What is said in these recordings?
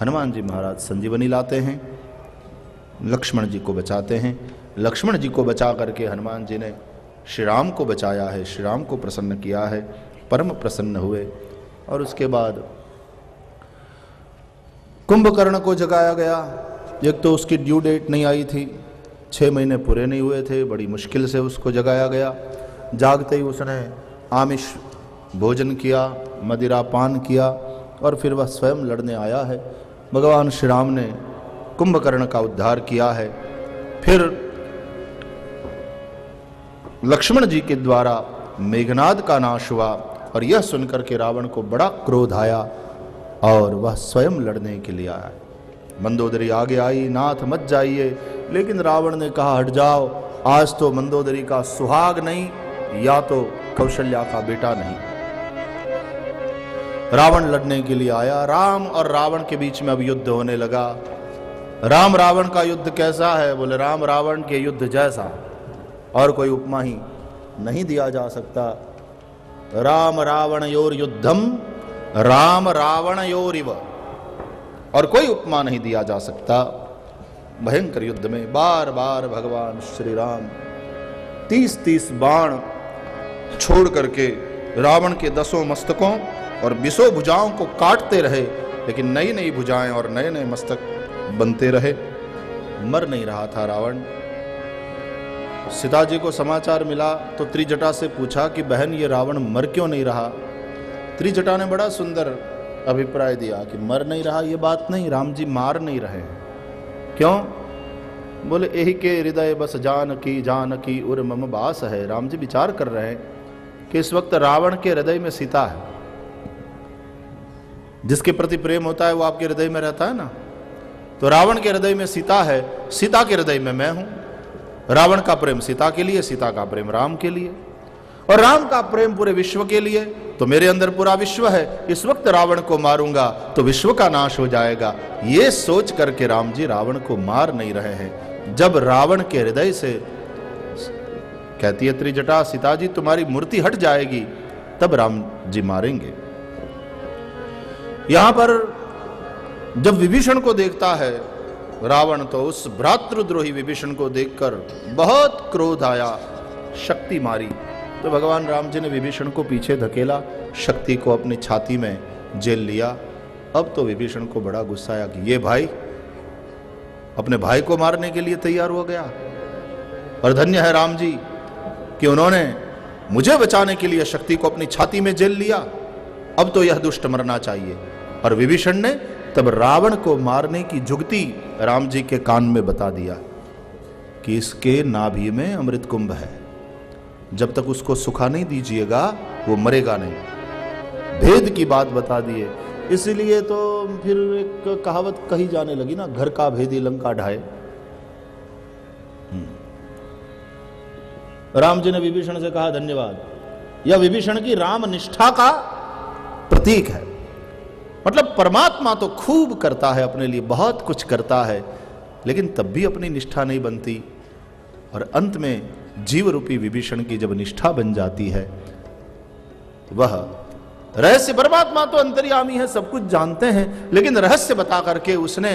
हनुमान जी महाराज संजीवनी लाते हैं, लक्ष्मण जी को बचाते हैं। लक्ष्मण जी को बचा करके हनुमान जी ने श्री राम को बचाया है, श्री राम को प्रसन्न किया है, परम प्रसन्न हुए। और उसके बाद कुंभकर्ण को जगाया गया। एक तो उसकी ड्यू डेट नहीं आई थी, 6 महीने पूरे नहीं हुए थे, बड़ी मुश्किल से उसको जगाया गया। जागते ही उसने आमिष भोजन किया, मदिरा पान किया और फिर वह स्वयं लड़ने आया है। भगवान श्री राम ने कुंभकर्ण का उद्धार किया है। फिर लक्ष्मण जी के द्वारा मेघनाद का नाश हुआ और यह सुनकर के रावण को बड़ा क्रोध आया और वह स्वयं लड़ने के लिए आया। मंदोदरी आगे आई, नाथ मत जाइए, लेकिन रावण ने कहा हट जाओ, आज तो मंदोदरी का सुहाग नहीं या तो कौशल्या का बेटा नहीं। रावण लड़ने के लिए आया। राम और रावण के बीच में अब युद्ध होने लगा। राम रावण का युद्ध कैसा है? बोले राम रावण के युद्ध जैसा और कोई उपमा ही नहीं दिया जा सकता। राम रावण योर युद्धम राम रावण योरिव, और कोई उपमा नहीं दिया जा सकता। भयंकर युद्ध में बार बार भगवान श्री राम 30-30 बाण छोड़ करके रावण के 10 मस्तकों और 20 भुजाओं को काटते रहे, लेकिन नई नई भुजाएं और नए नए मस्तक बनते रहे। मर नहीं रहा था रावण। सीता जी को समाचार मिला तो त्रिजटा से पूछा कि बहन ये रावण मर क्यों नहीं रहा? त्रिजटा ने बड़ा सुंदर अभिप्राय दिया कि मर नहीं रहा ये बात नहीं, राम जी मार नहीं रहे हैं। क्यों? बोले यही के हृदय बस जानकी उर मम बास है। राम जी विचार कर रहे हैं कि इस वक्त रावण के हृदय में सीता है। जिसके प्रति प्रेम होता है वो आपके हृदय में रहता है ना। तो रावण के हृदय में सीता है, सीता के हृदय में मैं हूं। रावण का प्रेम सीता के लिए, सीता का प्रेम राम के लिए, और राम का प्रेम पूरे विश्व के लिए। तो मेरे अंदर पूरा विश्व है, इस वक्त रावण को मारूंगा तो विश्व का नाश हो जाएगा। ये सोच करके राम जी रावण को मार नहीं रहे हैं। जब रावण के हृदय से कहती है त्रिजटा सीता जी तुम्हारी मूर्ति हट जाएगी, तब राम जी मारेंगे। यहां पर जब विभीषण को देखता है रावण, तो उस भ्रातृद्रोही विभीषण को देखकर बहुत क्रोध आया, शक्ति मारी। तो भगवान राम जी ने विभीषण को पीछे धकेला, शक्ति को अपनी छाती में जेल लिया। अब तो विभीषण को बड़ा गुस्सा आया कि ये भाई अपने भाई को मारने के लिए तैयार हो गया। और धन्य है राम जी कि उन्होंने मुझे बचाने के लिए शक्ति को अपनी छाती में जेल लिया। अब तो यह दुष्ट मरना चाहिए। और विभीषण ने तब रावण को मारने की जुगती राम जी के कान में बता दिया कि इसके नाभि में अमृत कुंभ है, जब तक उसको सुखा नहीं दीजिएगा वो मरेगा नहीं। भेद की बात बता दिए। इसलिए तो फिर एक कहावत कही जाने लगी ना, घर का भेदी लंका ढाए। राम जी ने विभीषण से कहा धन्यवाद। यह विभीषण की राम निष्ठा का प्रतीक है। मतलब परमात्मा तो खूब करता है अपने लिए, बहुत कुछ करता है, लेकिन तब भी अपनी निष्ठा नहीं बनती। और अंत में जीव रूपी विभीषण की जब निष्ठा बन जाती है, वह रहस्य, परमात्मा तो अंतर्यामी है, सब कुछ जानते हैं, लेकिन रहस्य बता करके उसने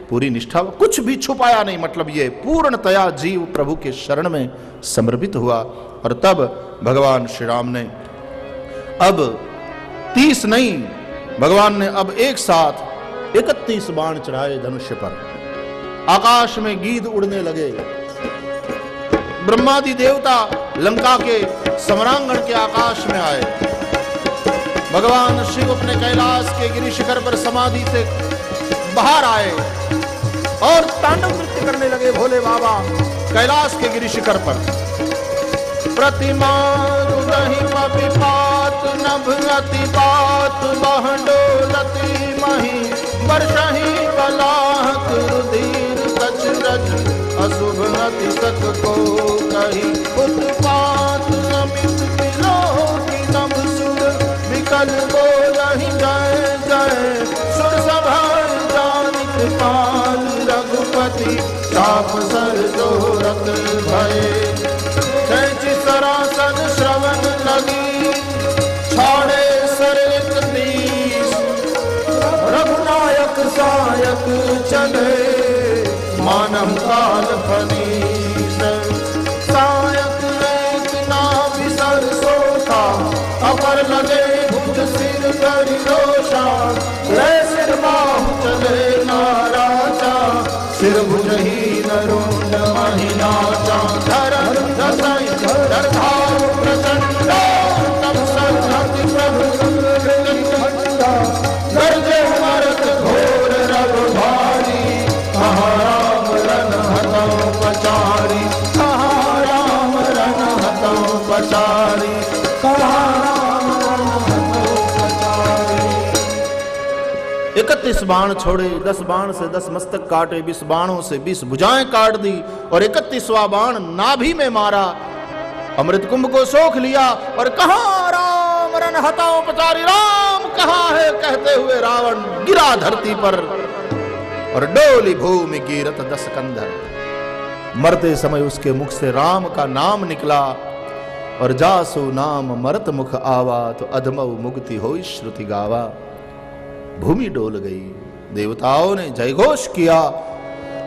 पूरी निष्ठा, कुछ भी छुपाया नहीं। मतलब ये पूर्णतया जीव प्रभु के शरण में समर्पित हुआ। और तब भगवान श्री राम ने अब 30 नहीं, भगवान ने अब एक साथ 31 बाण चढ़ाए धनुष्य पर। आकाश में गीध उड़ने लगे। ब्रह्मादि देवता लंका के समरांगण के आकाश में आए। भगवान शिव अपने कैलाश के गिरि शिखर पर समाधि से बाहर आए और तांडव नृत्य करने लगे भोले बाबा कैलाश के गिरि शिखर पर। प्रतिमा नभ अति पात बहडोलती मही वर्षहि कलाहत रुधिर कछ रज अशुभ अति सत को कही उत्पात अमित विलोकी नभ सुर विकल बोलहि जय जय सुर सभा जानिक पाल रघुपति ताप सर दोरत भय कैचि सरासन श्रवण लगी छाड़े सरित तीस रघुनायक साय चले मानव काल फनीत। सायक एक नाभिसर सोता अपर लगे भुज सिर करि रोषा। ले सिर बाहु चले नाराजा सिर भुजहि नरुंड महिनाचा। धरन दसई धर भाव प्रचंड तब सरस्वती प्रभु खंडा। गर्जे मरत घोर रग भारी कहाँ राम रन हतौ पचारी। कहाँ राम रन हतौ पचारी। कहाँ राम रन हतौ पचारी। 31 बाण छोड़े, 10 बाण से 10 मस्तक काटे, 20 बाणों से 20 भुजाएं काट दी और 31वां बाण नाभि में मारा। अमृत कुंभ को सोख लिया और कहाँ राम रन हताओ पचारी। राम कहाँ है कहते हुए रावण गिरा धरती पर और डोली भूमि गिरत 10 कंधर। मरते समय उसके मुख से राम का नाम निकला और जासु नाम मरत मुख आवा। तो अधमऊ मुक्ति होई श्रुति गावा। भूमि डोल गई, देवताओं ने जयघोष किया।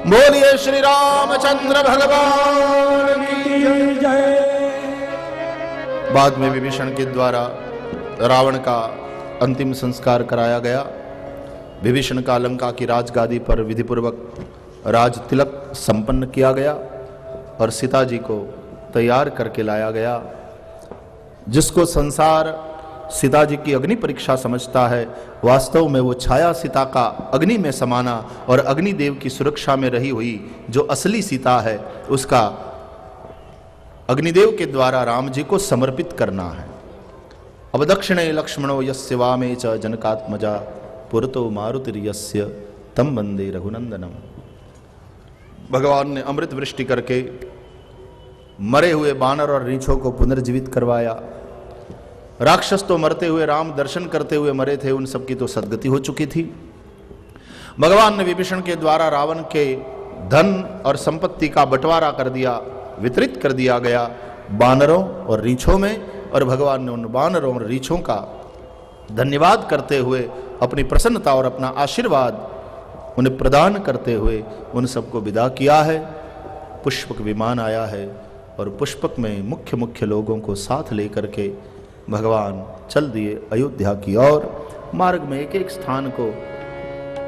बोलिए श्री रामचंद्र भगवान की जय। बाद में विभीषण के द्वारा रावण का अंतिम संस्कार कराया गया। विभीषण का लंका की राजगादी पर विधिपूर्वक राज तिलक संपन्न किया गया और सीता जी को तैयार करके लाया गया। जिसको संसार सीता जी की अग्नि परीक्षा समझता है, वास्तव में वो छाया सीता का अग्नि में समाना और अग्निदेव की सुरक्षा में रही हुई जो असली सीता है उसका अग्निदेव के द्वारा राम जी को समर्पित करना है। अब दक्षिणे लक्ष्मणो यस्य वामे च जनकात्मजा पुरतो मारुतिर्यस्य तम वंदे रघुनंदनम। भगवान ने अमृत वृष्टि करके मरे हुए बानर और रीछों को पुनर्जीवित करवाया। राक्षस तो मरते हुए राम दर्शन करते हुए मरे थे, उन सबकी तो सदगति हो चुकी थी। भगवान ने विभीषण के द्वारा रावण के धन और संपत्ति का बंटवारा कर दिया, वितरित कर दिया गया बानरों और रीछों में। और भगवान ने उन बानरों और रीछों का धन्यवाद करते हुए अपनी प्रसन्नता और अपना आशीर्वाद उन्हें प्रदान करते हुए उन सबको विदा किया है। पुष्पक विमान आया है और पुष्पक में मुख्य मुख्य लोगों को साथ लेकर के भगवान चल दिए अयोध्या की ओर। मार्ग में एक एक स्थान को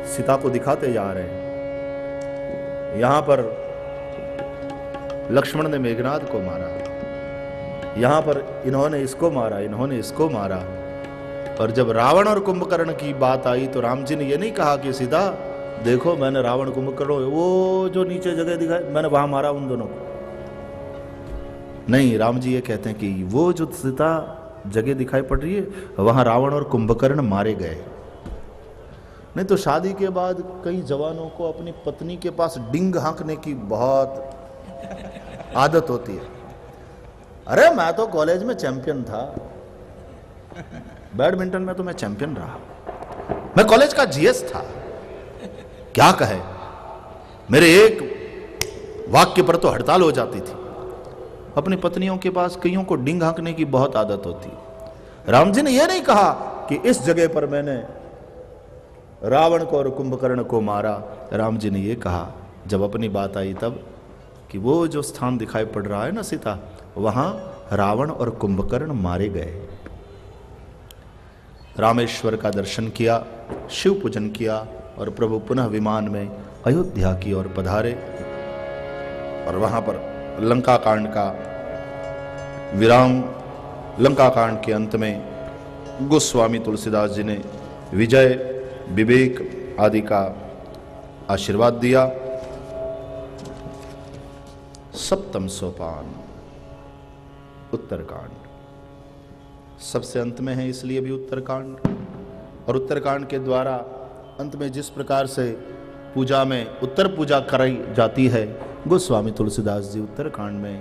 सीता को दिखाते जा रहे हैं। यहां पर लक्ष्मण ने मेघनाद को मारा, यहां पर इन्होंने इसको मारा, इन्होंने इसको मारा। और जब रावण और कुंभकर्ण की बात आई तो राम जी ने यह नहीं कहा कि सीता देखो मैंने रावण कुंभकर्ण वो जो नीचे जगह दिखाई मैंने वहां मारा उन दोनों को। नहीं, राम जी ये कहते हैं कि वो जो सीता जगह दिखाई पड़ रही है वहां रावण और कुंभकर्ण मारे गए। नहीं तो शादी के बाद कई जवानों को अपनी पत्नी के पास डिंग हाँकने की बहुत आदत होती है। अरे मैं तो कॉलेज में चैंपियन था, बैडमिंटन में तो मैं चैंपियन रहा, मैं कॉलेज का जीएस था। क्या कहे, मेरे एक वाक्य पर तो हड़ताल हो जाती थी। अपनी पत्नियों के पास कईयों को डिंग हाँकने की बहुत आदत होती है। राम जी ने यह नहीं कहा कि इस जगह पर मैंने रावण को और कुंभकर्ण को मारा। राम जी ने यह कहा जब अपनी बात आई तब कि वो जो स्थान दिखाई पड़ रहा है ना सीता, वहां रावण और कुंभकर्ण मारे गए। रामेश्वर का दर्शन किया, शिव पूजन किया और प्रभु पुनः विमान में अयोध्या की ओर पधारे। और वहां पर लंका कांड का विराम, लंका कांड के अंत में गोस्वामी तुलसीदास जी ने विजय, विवेक आदि का आशीर्वाद दिया। सप्तम सोपान उत्तरकांड सबसे अंत में है, इसलिए भी उत्तरकांड। और उत्तरकांड के द्वारा अंत में जिस प्रकार से पूजा में उत्तर पूजा कराई जाती है, गोस्वामी तुलसीदास जी उत्तरकांड में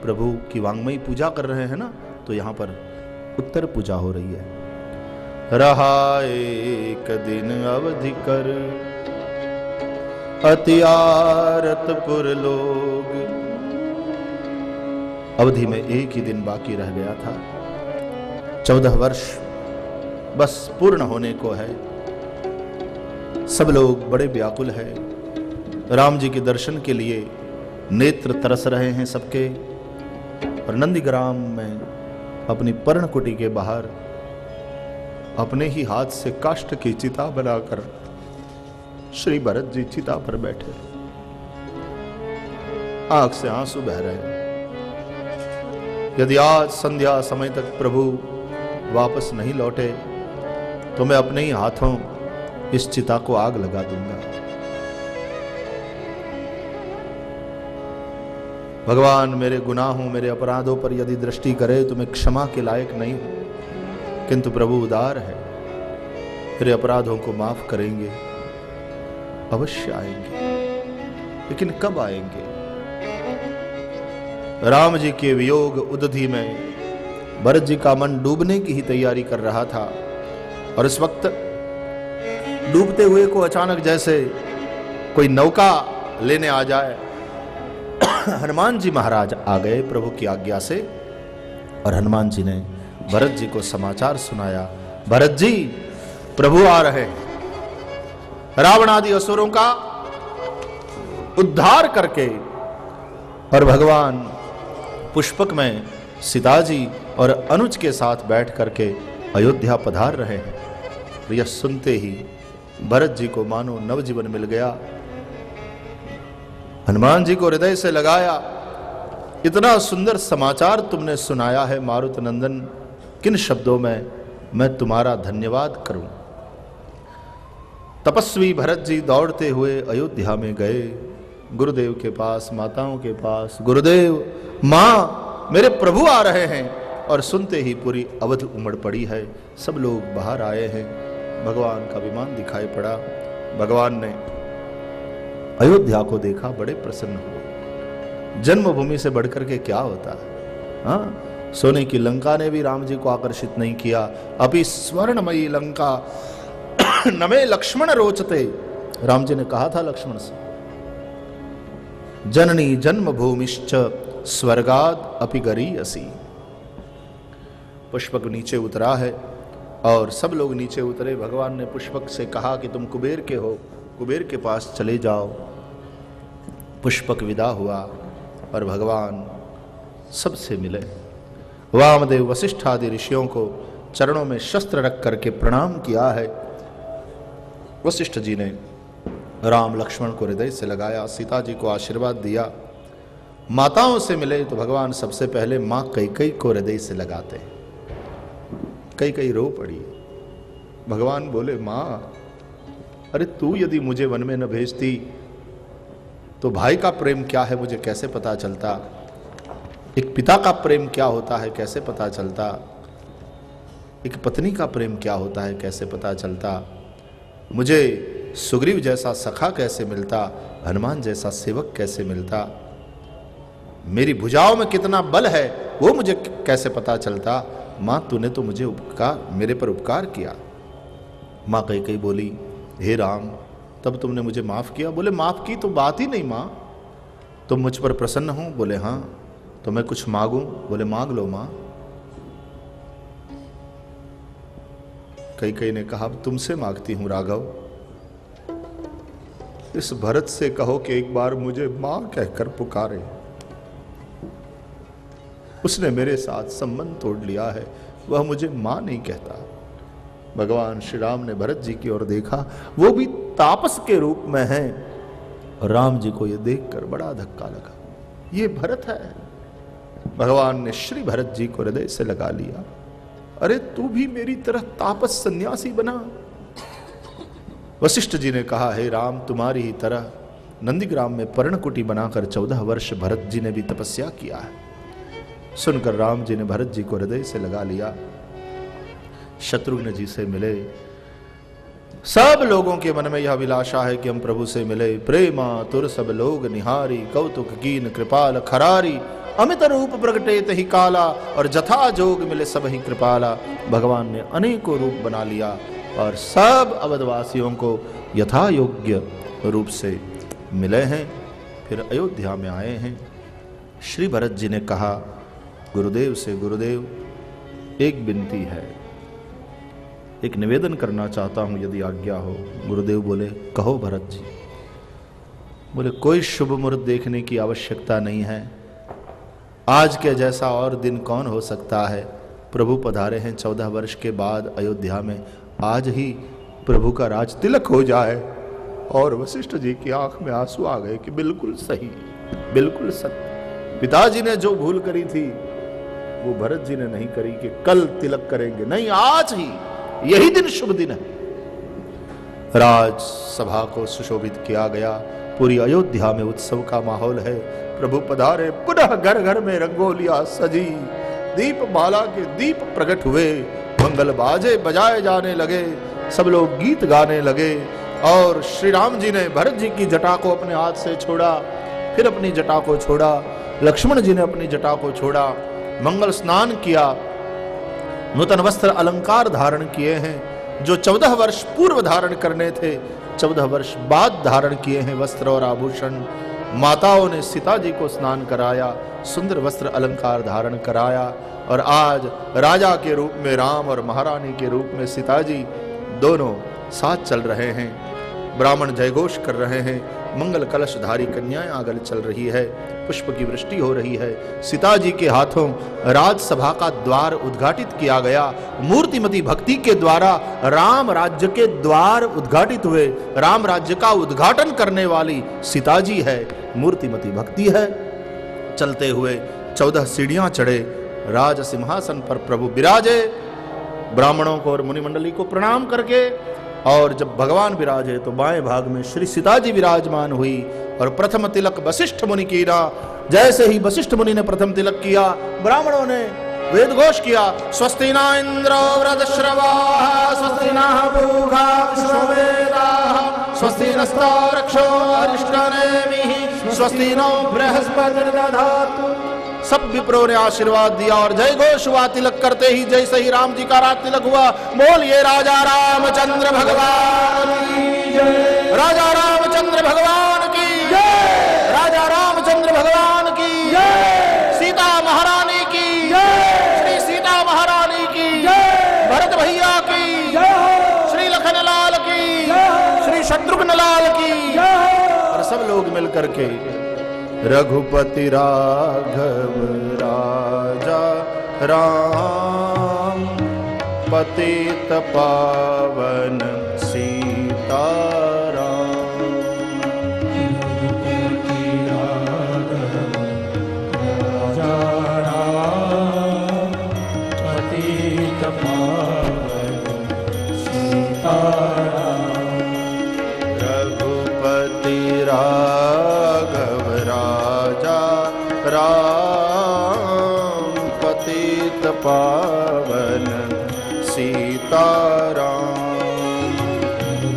प्रभु की वांग्मयी पूजा कर रहे हैं ना, तो यहाँ पर उत्तर पूजा हो रही है। रहा एक दिन अवधि कर अति आरतपुर लोग। अवधि में एक ही दिन बाकी रह गया था, 14 वर्ष बस पूर्ण होने को है। सब लोग बड़े व्याकुल हैं, राम जी के दर्शन के लिए नेत्र तरस रहे हैं सबके। और नंदीग्राम में अपनी पर्णकुटी के बाहर अपने ही हाथ से काष्ठ की चिता बनाकर श्री भरत जी चिता पर बैठे, आंख से आंसू बह रहे हैं। यदि आज संध्या समय तक प्रभु वापस नहीं लौटे तो मैं अपने ही हाथों इस चिता को आग लगा दूंगा। भगवान मेरे गुनाहों, मेरे अपराधों पर यदि दृष्टि करे तो मैं क्षमा के लायक नहीं हूं, किंतु प्रभु उदार है, मेरे अपराधों को माफ करेंगे, अवश्य आएंगे। लेकिन कब आएंगे? राम जी के वियोग उदधि में भरत जी का मन डूबने की ही तैयारी कर रहा था, और इस वक्त डूबते हुए को अचानक जैसे कोई नौका लेने आ जाए, हनुमान जी महाराज आ गए प्रभु की आज्ञा से। और हनुमान जी ने भरत जी को समाचार सुनाया, भरत जी प्रभु आ रहे हैं, रावण आदि असुरों का उद्धार करके। और भगवान पुष्पक में सीता जी और अनुज के साथ बैठ करके अयोध्या पधार रहे हैं। यह सुनते ही भरत जी को मानो नवजीवन मिल गया। हनुमान जी को हृदय से लगाया, इतना सुंदर समाचार तुमने सुनाया है मारुत नंदन, किन शब्दों में मैं तुम्हारा धन्यवाद करूं। तपस्वी भरत जी दौड़ते हुए अयोध्या में गए, गुरुदेव के पास, माताओं के पास। गुरुदेव, मां, मेरे प्रभु आ रहे हैं। और सुनते ही पूरी अवध उमड़ पड़ी है, सब लोग बाहर आए हैं। भगवान का विमान दिखाई पड़ा। भगवान ने अयोध्या को देखा, बड़े प्रसन्न हुए। जन्मभूमि से बढ़कर के क्या होता है? हाँ, सोने की लंका ने भी राम जी को आकर्षित नहीं किया। अभी स्वर्णमयी लंका नमे लक्ष्मण रोचते, राम जी ने कहा था लक्ष्मण से, जननी जन्मभूमिश्च स्वर्गाद अपि गरीयसी। पुष्पक नीचे उतरा है और सब लोग नीचे उतरे। भगवान ने पुष्पक से कहा कि तुम कुबेर के हो, कुबेर के पास चले जाओ। पुष्पक विदा हुआ और भगवान सबसे मिले। वामदेव वशिष्ठ आदि ऋषियों को चरणों में शस्त्र रख करके प्रणाम किया है। वशिष्ठ जी ने राम लक्ष्मण को हृदय से लगाया, सीता जी को आशीर्वाद दिया। माताओं से मिले तो भगवान सबसे पहले मां कैकेयी को हृदय से लगाते। कैकेयी रो पड़ी। भगवान बोले, मां, अरे तू यदि मुझे वन में न भेजती तो भाई का प्रेम क्या है मुझे कैसे पता चलता, एक पिता का प्रेम क्या होता है कैसे पता चलता, एक पत्नी का प्रेम क्या होता है कैसे पता चलता, मुझे सुग्रीव जैसा सखा कैसे मिलता, हनुमान जैसा सेवक कैसे मिलता, मेरी भुजाओं में कितना बल है वो मुझे कैसे पता चलता। मां, तूने तो मुझे मेरे पर उपकार किया। मां कैकेयी बोली, हे राम, तब तुमने मुझे माफ किया? बोले, माफ की तो बात ही नहीं मां, तुम मुझ पर प्रसन्न हो? बोले, हां। तो मैं कुछ मांगूं? बोले, मांग लो मां। कैकेयी ने कहा, तुमसे मांगती हूं राघव, इस भरत से कहो कि एक बार मुझे मां कहकर पुकारे। उसने मेरे साथ संबंध तोड़ लिया है, वह मुझे मां नहीं कहता। भगवान श्री राम ने भरत जी की ओर देखा, वो भी तापस के रूप में है। और राम जी को यह देखकर बड़ा धक्का लगा, ये भरत है। भगवान ने श्री भरत जी को हृदय से लगा लिया। अरे तू भी मेरी तरह तापस सन्यासी बना। वशिष्ठ जी ने कहा, हे राम, तुम्हारी ही तरह नंदीग्राम में पर्णकुटी बनाकर 14 वर्ष भरत जी ने भी तपस्या किया है। सुनकर राम जी ने भरत जी को हृदय से लगा लिया। शत्रुघ्न जी से मिले। सब लोगों के मन में यह अभिलाषा है कि हम प्रभु से मिले। प्रेमा तुर सब लोग निहारी, कौतुक कीन कृपाल खरारी, अमित रूप प्रगटे तहि काला, और जथा जोग मिले सब ही कृपाला। भगवान ने अनेकों रूप बना लिया और सब अवधवासियों को यथा योग्य रूप से मिले हैं। फिर अयोध्या में आए हैं। श्री भरत जी ने कहा गुरुदेव से, गुरुदेव एक विनती है, एक निवेदन करना चाहता हूं यदि आज्ञा हो। गुरुदेव बोले, कहो भरत जी। बोले कोई शुभ मुहूर्त देखने की आवश्यकता नहीं है, आज के जैसा और दिन कौन हो सकता है। प्रभु पधारे हैं 14 वर्ष के बाद अयोध्या में, आज ही प्रभु का राज तिलक हो जाए। और वशिष्ठ जी की आंख में आंसू आ गए कि बिल्कुल सही, बिल्कुल सत्य। पिताजी ने जो भूल करी थी वो भरत जी ने नहीं करी कि कल तिलक करेंगे, नहीं, आज ही, यही दिन शुभ दिन है। राज सभा को सुशोभित किया गया, पूरी अयोध्या में उत्सव का माहौल है। प्रभु पधारे, पुनः घर घर में रंगोलियां सजी, दीप माला के दीप प्रकट हुए, मंगल बाजे बजाए जाने लगे, सब लोग गीत गाने लगे। और श्री राम जी ने भरत जी की जटा को अपने हाथ से छोड़ा, फिर अपनी जटा को छोड़ा, लक्ष्मण जी ने अपनी जटा को छोड़ा, मंगल स्नान किया, नूतन वस्त्र अलंकार धारण किए हैं। जो 14 वर्ष पूर्व धारण करने थे, 14 वर्ष बाद धारण किए हैं वस्त्र और आभूषण। माताओं ने सीता जी को स्नान कराया, सुंदर वस्त्र अलंकार धारण कराया। और आज राजा के रूप में राम और महारानी के रूप में सीता जी दोनों साथ चल रहे हैं। ब्राह्मण जयघोष कर रहे हैं, मंगल कलशधारी कन्याएं आगे चल रही है, पुष्प की वृष्टि हो रही है। सीता जी के हाथों राजसभा का द्वार उद्घाटित किया गया। मूर्तिमती भक्ति के द्वारा राम राज्य के द्वार उद्घाटित हुए। राम राज्य का उद्घाटन करने वाली सीता जी है, मूर्तिमती भक्ति है। चलते हुए 14 सीढ़ियां चढ़े, राज सिंहासन पर प्रभु विराजे। ब्राह्मणों को और मुनिमंडली को प्रणाम करके, और जब भगवान विराजे तो बाएं भाग में श्री सीता जी विराजमान हुई। और प्रथम तिलक वशिष्ठ मुनि कीना। जैसे ही वशिष्ठ मुनि ने प्रथम तिलक किया, ब्राह्मणों ने वेद घोष किया, स्वस्ति न इंद्रो वृद्धश्रवाः स्वस्ति नः पूषा विश्ववेदाः स्वस्ति नस्तो रक्षो अरिष्टनेमिः स्वस्ति नो बृहस्पतिर्दधातु। सब विप्रों ने आशीर्वाद दिया और जय घोष हुआ। तिलक करते ही जैसे ही राम जी का राज तिलक हुआ, बोलिए राजा रामचंद्र भगवान की जय, राजा रामचंद्र भगवान की जय, राजा रामचंद्र भगवान की जय, सीता महारानी की जय, श्री सीता महारानी की जय, भरत भैया की जय, श्री लखन लाल की जय, श्री शत्रुघ्न लाल की जय। और सब लोग मिलकर के रघुपति राघव राजा राम पतित पावन सीताराम। रघुपति राघव राजा राम पतित पावन सीताराम। रघुपति राघव राजा राम पतित पावन सीताराम।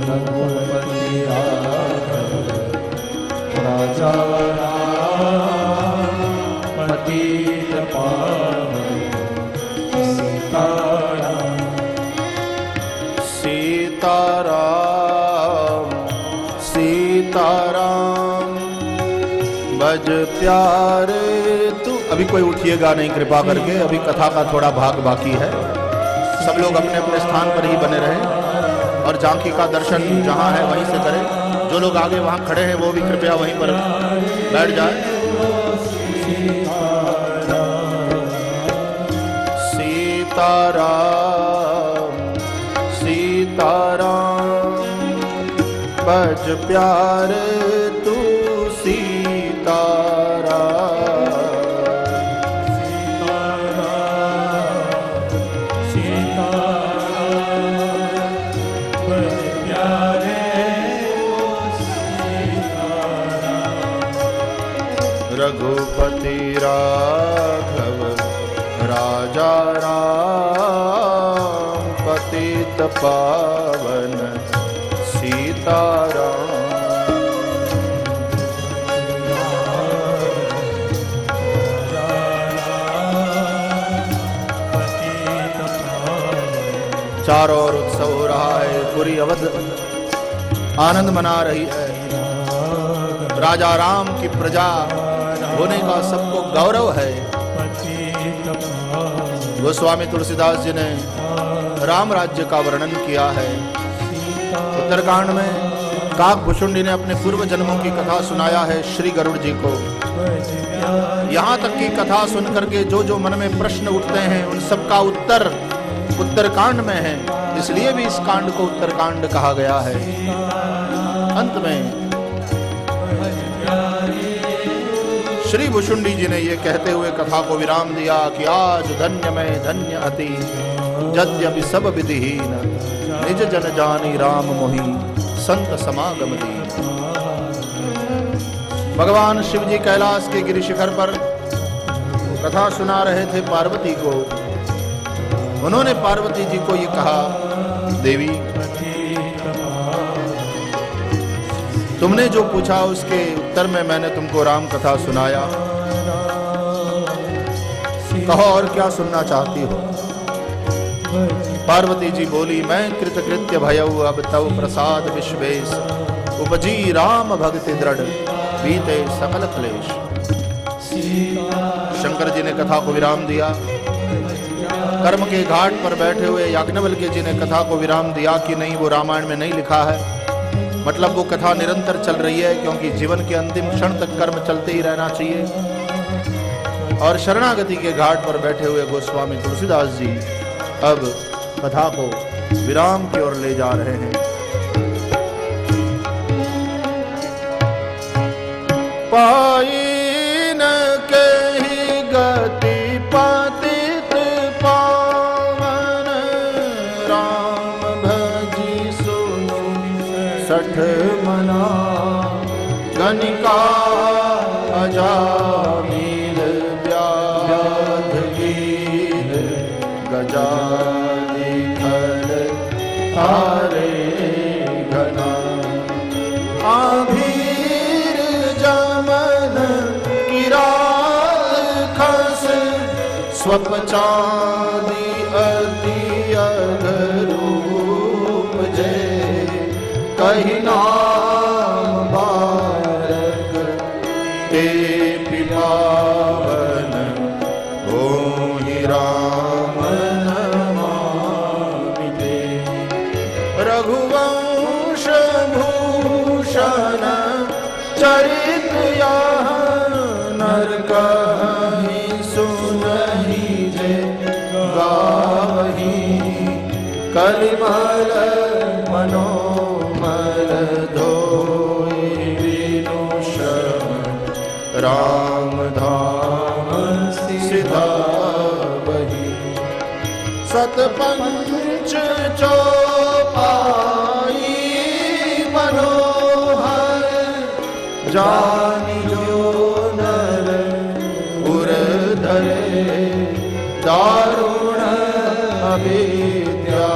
रघुपति राघव राजा राम पतित पावन सीताराम। सीताराम सीताराम बज प्यारे तू। अभी कोई उठिएगा नहीं कृपा करके, अभी कथा का थोड़ा भाग बाकी है। सब लोग अपने अपने स्थान पर ही बने रहें और झांकी का दर्शन जहां है वहीं से करें। जो लोग आगे वहां खड़े हैं वो भी कृपया वहीं पर बैठ जाए। सीताराम सीताराम बज प्यारे तू सीताराम। रघुपति राघव राजा राम पतित पावन सीताराम। चारों ओर उत्सव हो रहा है, पूरी अवध आनंद मना रही है। राजा राम की प्रजा होने का सबको गौरव है। गोस्वामी तुलसीदास जी ने राम राज्य का वर्णन किया है। उत्तरकांड में काकभुशुंडी ने अपने पूर्व जन्मों की कथा सुनाया है श्री गरुड़ जी को। यहाँ तक की कथा सुनकर के जो जो मन में प्रश्न उठते हैं उन सब का उत्तर उत्तरकांड में है, इसलिए भी इस कांड को उत्तरकांड कहा गया है। अंत में श्री भुशुंडी जी ने ये कहते हुए कथा को विराम दिया कि आज धन्य में धन्य अति यद्यपि सब विधिहीन, निज जन जानी राम मोहि संत समागम दीन। भगवान शिव जी कैलाश के गिरि शिखर पर कथा सुना रहे थे पार्वती को। उन्होंने पार्वती जी को ये कहा, देवी तुमने जो पूछा उसके उत्तर में मैंने तुमको राम कथा सुनाया, कहो और क्या सुनना चाहती हो। पार्वती जी बोली, मैं कृतकृत्य भयऊ अब तव प्रसाद विश्वेश, उपजी राम भक्ति दृढ़ बीते सकल क्लेश। शंकर जी ने कथा को विराम दिया। कर्म के घाट पर बैठे हुए याज्ञवल्क्य जी ने कथा को विराम दिया कि नहीं, वो रामायण में नहीं लिखा है, मतलब वो कथा निरंतर चल रही है, क्योंकि जीवन के अंतिम क्षण तक कर्म चलते ही रहना चाहिए। और शरणागति के घाट पर बैठे हुए गोस्वामी तुलसीदास जी अब कथा को विराम की ओर ले जा रहे हैं। पाई न कही गति पतित पावन, राम भजी सुनो सठ मना, गणिका अजामिल व्याध गीध, गजादि खल तारे घना, आभीर जमन किराल खस, स्वपचादि अति अधरूप जय, कही नाम बारक ते पिपावन, होहि राम नमामि ते। रघुवंश भूषण चरित यह नर कहि सुनहि जे गावहि, कलिमल मनोमल धोई बिनु श्रवण, राम धाम सिधावहि। सतपंच चौपाई मनोहर, जानि जो नर उर धरे, दारुण अविद्या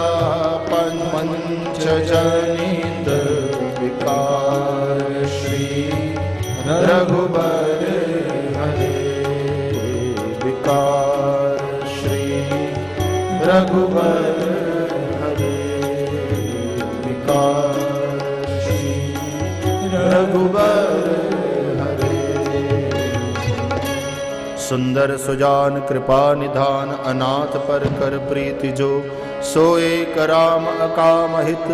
पंच जनित विकार, श्री रघुबर हरे विकार, श्री रघुबर हरे विकार, श्री रघुबर हरे। सुंदर सुजान कृपा निधान, अनाथ पर कर प्रीति जो, सो एक राम अकाम हित,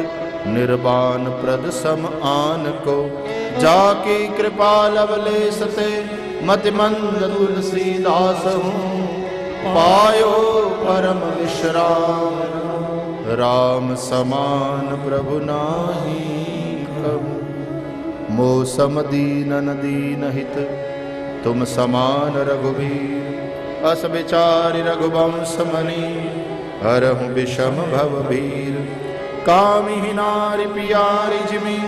निर्बान प्रद सम आन को। जाकी कृपा लवलेश ते, मति मंद तुलसीदास हूँ, पायो परम विश्राम, राम समान प्रभु नाहि कहूँ। मोह सम दीनन दीन हित, तुम समान रघुवीर, अस विचारि रघुवंश मनि, हरहु विषम भव भीर। कामिहि नारि पियारि जिमि,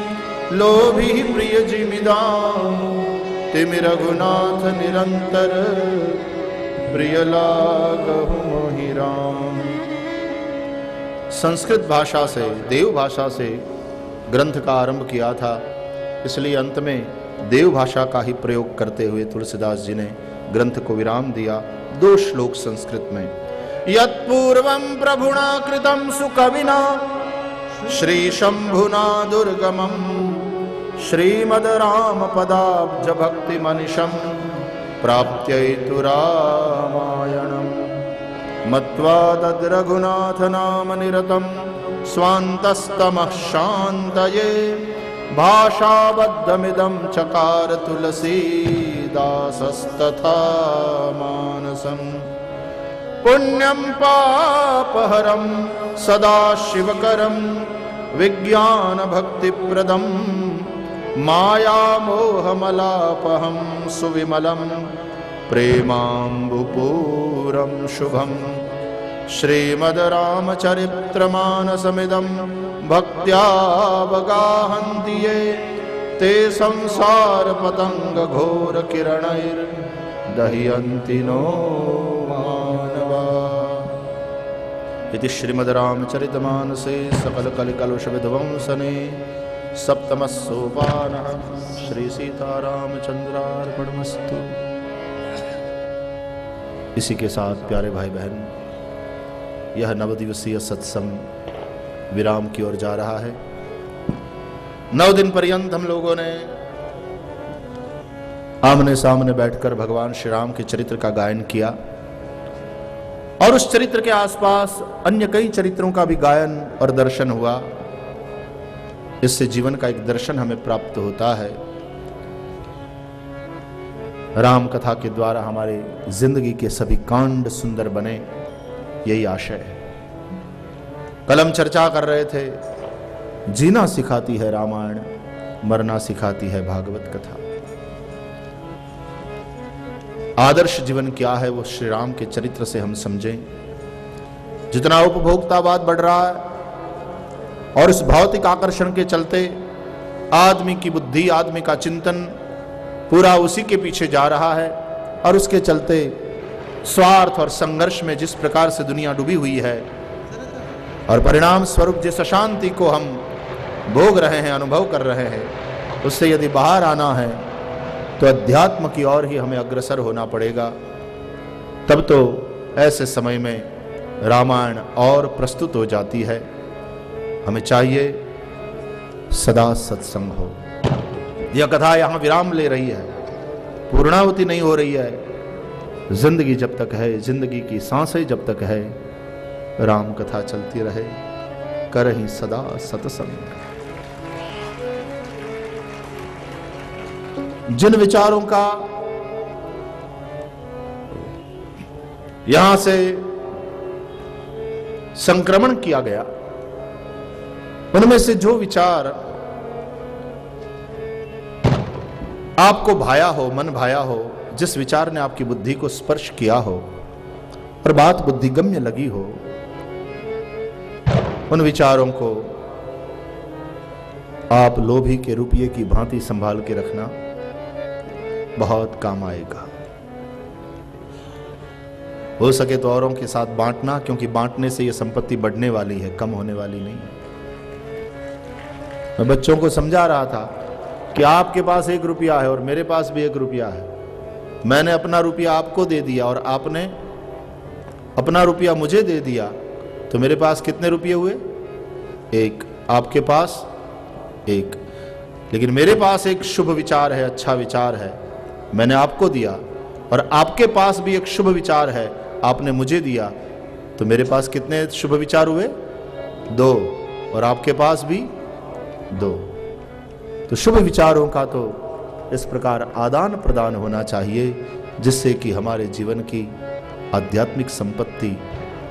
लोभी प्रिय जिमि दाम, तिमि रघुनाथ निरंतर, प्रिय लागहु मोहि राम। संस्कृत भाषा से, देव भाषा से ग्रंथ का आरंभ किया था, इसलिए अंत में देव भाषा का ही प्रयोग करते हुए तुलसीदास जी ने ग्रंथ को विराम दिया 2 श्लोक संस्कृत में। यत्पूर्वं प्रभुना कृतं सुकविना, श्री शंभुना दुर्गमं, श्रीमद राम पदाब्ज भक्ति मनिशं, प्राप्त्यैतु रामायणं। मत्वा तद् रघुनाथ नाम निरतं, स्वान्तस्तमः शान्तये, भाषाबद्धमिदं चकार तुलसीदासस्तथा मानसम् पुण्यं पापहरं सदा शिवकरं विज्ञानभक्तिप्रदं मायामोहमलापहं सुविमलं प्रेमाम्बुपूरं शुभम् श्रीमद्रामचरित्रमानसमिदं भक्त्यावगाहन्ति ये ते संसारपतङ्गघोरकिरणैर्दह्यन्ति नो मानवा। इति श्रीमद्रामचरितमानसे सकलकलिकलुषविध्वंसने सप्तमः सोपानः श्रीसीतारामचन्द्रार्पणमस्तु। इसी के साथ प्यारे भाई बहन, यह नवदिवसीय सत्संग विराम की ओर जा रहा है। 9 दिन पर्यंत हम लोगों ने आमने सामने बैठकर भगवान श्री राम के चरित्र का गायन किया और उस चरित्र के आसपास अन्य कई चरित्रों का भी गायन और दर्शन हुआ। इससे जीवन का एक दर्शन हमें प्राप्त होता है। राम कथा के द्वारा हमारे जिंदगी के सभी कांड सुंदर बने, यही आशय है। कल हम चर्चा कर रहे थे, जीना सिखाती है रामायण, मरना सिखाती है भागवत कथा। आदर्श जीवन क्या है वो श्री राम के चरित्र से हम समझें। जितना उपभोक्तावाद बढ़ रहा है और इस भौतिक आकर्षण के चलते आदमी की बुद्धि, आदमी का चिंतन पूरा उसी के पीछे जा रहा है और उसके चलते स्वार्थ और संघर्ष में जिस प्रकार से दुनिया डूबी हुई है और परिणाम स्वरूप जिस अशांति को हम भोग रहे हैं, अनुभव कर रहे हैं, उससे यदि बाहर आना है तो अध्यात्म की ओर ही हमें अग्रसर होना पड़ेगा। तब तो ऐसे समय में रामायण और प्रस्तुत हो जाती है। हमें चाहिए सदा सत्संग हो। यह कथा यहां विराम ले रही है, पूर्णाहुति नहीं हो रही है। जिंदगी जब तक है, जिंदगी की सांसें जब तक है, राम कथा चलती रहे, करहि सदा सत्संग। जिन विचारों का यहां से संक्रमण किया गया, उनमें से जो विचार आपको भाया हो, मन भाया हो, जिस विचार ने आपकी बुद्धि को स्पर्श किया हो और बात बुद्धिगम्य लगी हो, उन विचारों को आप लोभी के रुपये की भांति संभाल के रखना, बहुत काम आएगा। हो सके तो औरों के साथ बांटना, क्योंकि बांटने से यह संपत्ति बढ़ने वाली है, कम होने वाली नहीं है। मैं बच्चों को समझा रहा था कि आपके पास 1 रुपया है और मेरे पास भी 1 रुपया है। मैंने अपना रुपया आपको दे दिया और आपने अपना रुपया मुझे दे दिया, तो मेरे पास कितने रुपये हुए? 1। आपके पास 1। लेकिन मेरे पास एक शुभ विचार है, अच्छा विचार है, मैंने आपको दिया, और आपके पास भी एक शुभ विचार है, आपने मुझे दिया, तो मेरे पास कितने शुभ विचार हुए? 2। और आपके पास भी 2। तो शुभ विचारों का तो इस प्रकार आदान प्रदान होना चाहिए, जिससे कि हमारे जीवन की आध्यात्मिक संपत्ति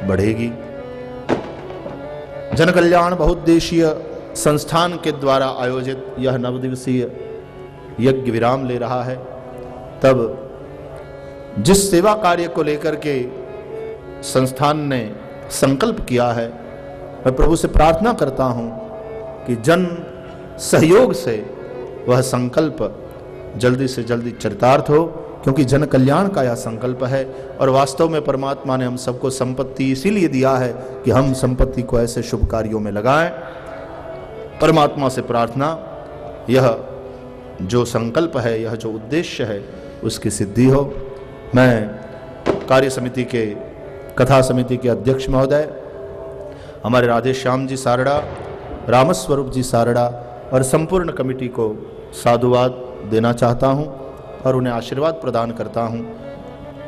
बढ़ेगी। जन कल्याण बहुउद्देशीय संस्थान के द्वारा आयोजित यह 9 दिवसीय यज्ञ विराम ले रहा है। तब जिस सेवा कार्य को लेकर के संस्थान ने संकल्प किया है, मैं प्रभु से प्रार्थना करता हूं कि जन सहयोग से वह संकल्प जल्दी से जल्दी चरितार्थ हो, क्योंकि जन कल्याण का यह संकल्प है। और वास्तव में परमात्मा ने हम सबको संपत्ति इसीलिए दिया है कि हम संपत्ति को ऐसे शुभ कार्यों में लगाएं। परमात्मा से प्रार्थना, यह जो संकल्प है, यह जो उद्देश्य है, उसकी सिद्धि हो। मैं कार्य समिति के, कथा समिति के अध्यक्ष महोदय, हमारे राधे श्याम जी सारड़ा, रामस्वरूप जी सारड़ा और संपूर्ण कमेटी को साधुवाद देना चाहता हूं और उन्हें आशीर्वाद प्रदान करता हूं,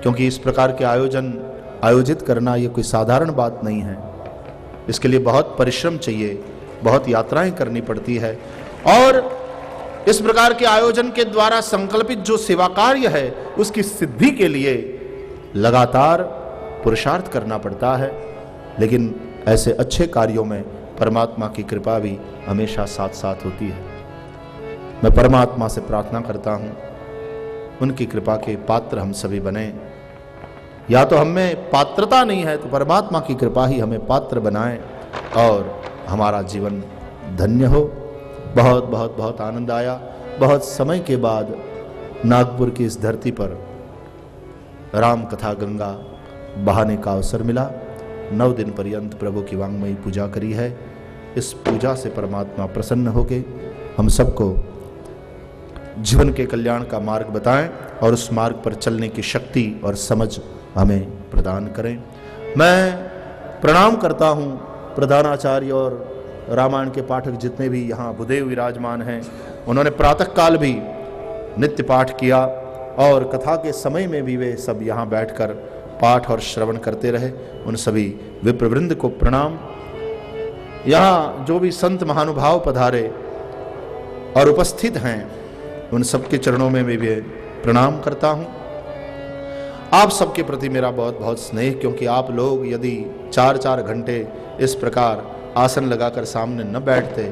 क्योंकि इस प्रकार के आयोजित करना ये कोई साधारण बात नहीं है। इसके लिए बहुत परिश्रम चाहिए, बहुत यात्राएं करनी पड़ती है और इस प्रकार के आयोजन के द्वारा संकल्पित जो सेवा कार्य है उसकी सिद्धि के लिए लगातार पुरुषार्थ करना पड़ता है, लेकिन ऐसे अच्छे कार्यों में परमात्मा की कृपा भी हमेशा साथ साथ होती है। मैं परमात्मा से प्रार्थना करता हूं उनकी कृपा के पात्र हम सभी बने। या तो हमें पात्रता नहीं है तो परमात्मा की कृपा ही हमें पात्र बनाए और हमारा जीवन धन्य हो। बहुत बहुत बहुत आनंद आया। बहुत समय के बाद नागपुर की इस धरती पर राम कथा गंगा बहाने का अवसर मिला। 9 दिन पर्यंत प्रभु की वांगमयी पूजा करी है। इस पूजा से परमात्मा प्रसन्न होके हम सबको जीवन के कल्याण का मार्ग बताएं और उस मार्ग पर चलने की शक्ति और समझ हमें प्रदान करें। मैं प्रणाम करता हूं प्रधानाचार्य और रामायण के पाठक जितने भी यहाँ भूदेव विराजमान हैं। उन्होंने प्रातःकाल भी नित्य पाठ किया और कथा के समय में भी वे सब यहाँ बैठकर पाठ और श्रवण करते रहे। उन सभी विप्रवृंद को प्रणाम। यहाँ जो भी संत महानुभाव पधारे और उपस्थित हैं उन सबके चरणों में भी प्रणाम करता हूँ। आप सबके प्रति मेरा बहुत बहुत स्नेह, क्योंकि आप लोग यदि 4-4 घंटे इस प्रकार आसन लगाकर सामने न बैठते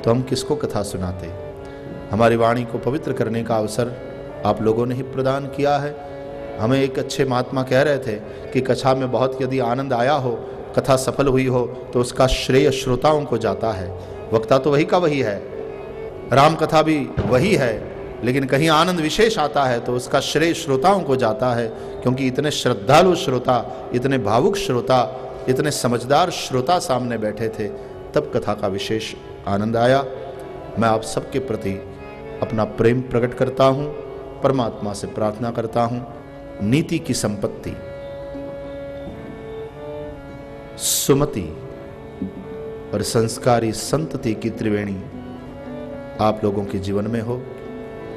तो हम किसको कथा सुनाते। हमारी वाणी को पवित्र करने का अवसर आप लोगों ने ही प्रदान किया है। हमें एक अच्छे महात्मा कह रहे थे कि कथा में बहुत यदि आनंद आया हो, कथा सफल हुई हो तो उसका श्रेय श्रोताओं को जाता है। वक्ता तो वही का वही है, राम कथा भी वही है, लेकिन कहीं आनंद विशेष आता है तो उसका श्रेय श्रोताओं को जाता है, क्योंकि इतने श्रद्धालु श्रोता, इतने भावुक श्रोता, इतने समझदार श्रोता सामने बैठे थे, तब कथा का विशेष आनंद आया। मैं आप सबके प्रति अपना प्रेम प्रकट करता हूं, परमात्मा से प्रार्थना करता हूं नीति की संपत्ति, सुमति और संस्कारी संतति की त्रिवेणी आप लोगों के जीवन में हो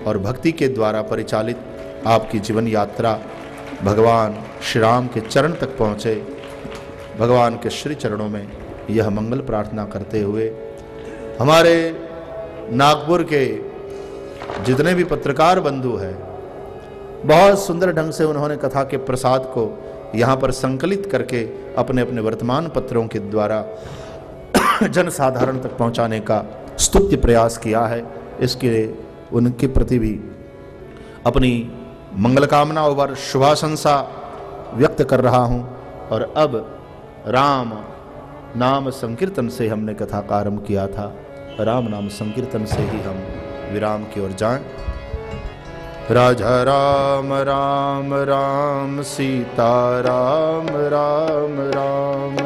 और भक्ति के द्वारा परिचालित आपकी जीवन यात्रा भगवान श्री राम के चरण तक पहुँचे। भगवान के श्री चरणों में यह मंगल प्रार्थना करते हुए हमारे नागपुर के जितने भी पत्रकार बंधु हैं, बहुत सुंदर ढंग से उन्होंने कथा के प्रसाद को यहाँ पर संकलित करके अपने अपने वर्तमान पत्रों के द्वारा जन साधारण तक पहुँचाने का स्तुत्य प्रयास किया है। इसके उनके प्रति भी अपनी मंगल कामना और शुभाशंसा व्यक्त कर रहा हूँ। और अब राम नाम संकीर्तन से हमने कथा का आरंभ किया था, राम नाम संकीर्तन से ही हम विराम की ओर जाएं। राजा राम राम राम सीता राम राम राम,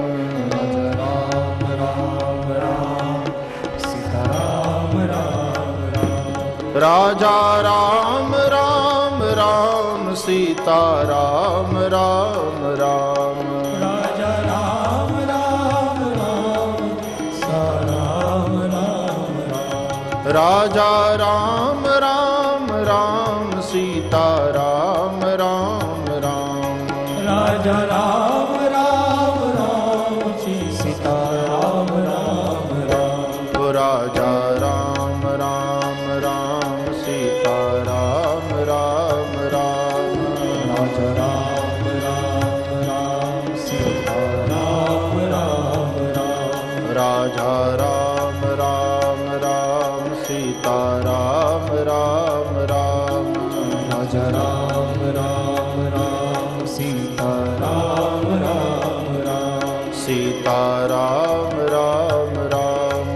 राजा राम राम राम सीता राम राम राम, राजा राम राम राम सीता राम राम राम, राजा राम राम राम सीता राम राम राम, राजा राम राम राम सीता राम राम राम, राजा राम राम राम सीता राम राम राम, राजा राम राम राम सीता राम राम राम, राजा राम राम राम सीता राम राम राम, राजा राम राम राम सीता राम राम राम, सीता राम राम राम, सीता राम राम राम,